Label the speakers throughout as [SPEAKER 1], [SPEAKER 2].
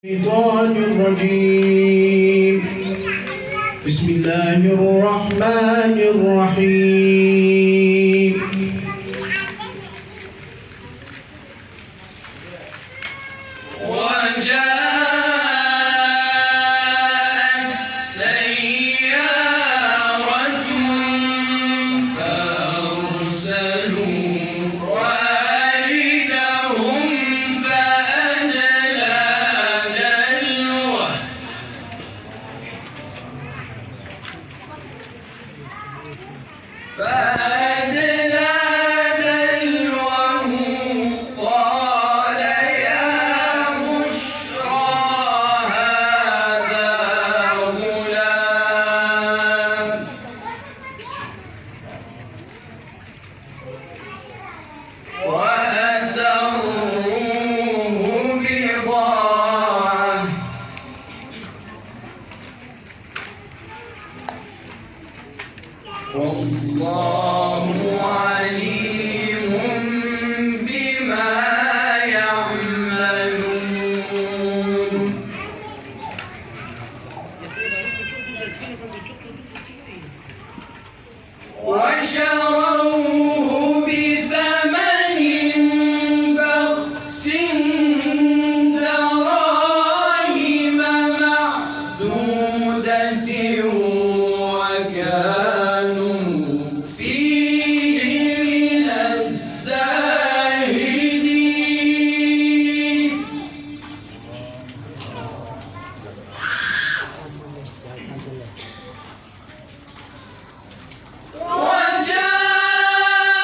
[SPEAKER 1] الشيطان الرجيم. بسم الله الرحمن الرحيم.
[SPEAKER 2] وجاءت سيارة فأرسلوا واردهم فأدلى دلوه قال يا بشرى هذا غلام وأسروه بضاعة والله عليم بما يعملون وشروه بثمن بخس دراهم معدودة وكانوا فيه من الزاهدين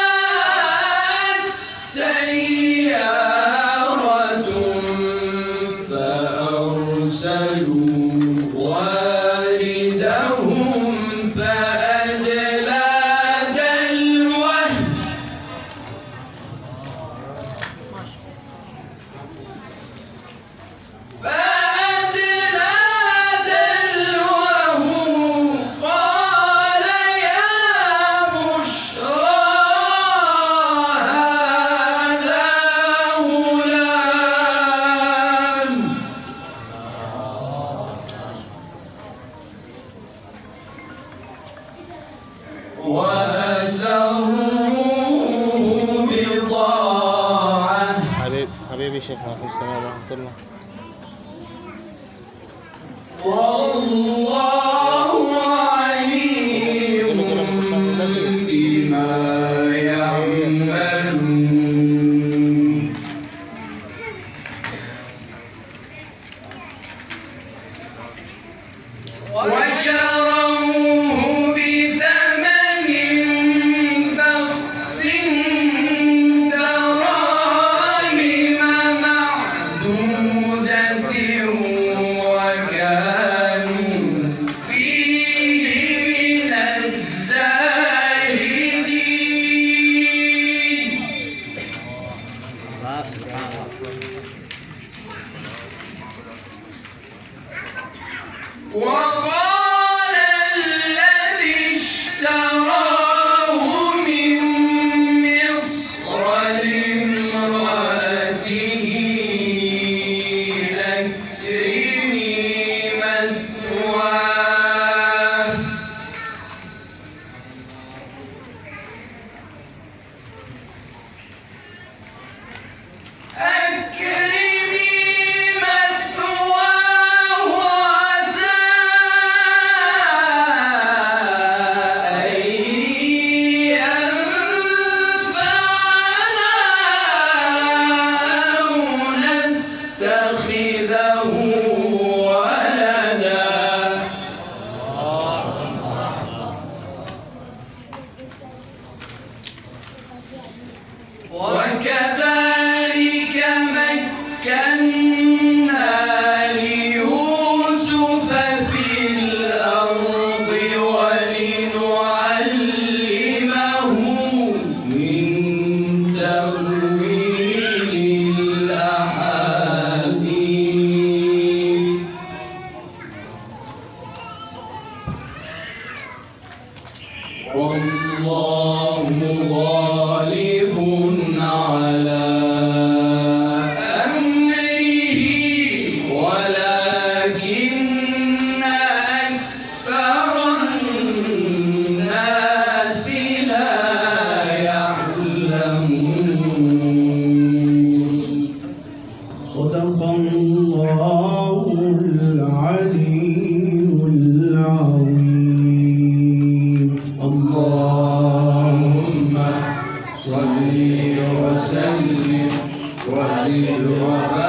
[SPEAKER 2] وجاءت سيارة فأرسلوا واردهم فأدلى دلوه قال يا بشرى هذا غلام وأسروه بضاعة
[SPEAKER 3] حبيبي شيخ عليكم السلام ورحمة الله.
[SPEAKER 2] والله عليم بما يعملون وشروه بثمن بخس دراهم معدودة وكانوا فيه من الزاهدين وقال الذي اشتراه من مصر لامرأته أكرمي مثواه عسى أن ينفعنا أو نتخذه ولدا وكذلك مكنا ليوسف في الأرض ولنعلمه من تأويل الأحاديث وسلم وزد وبارك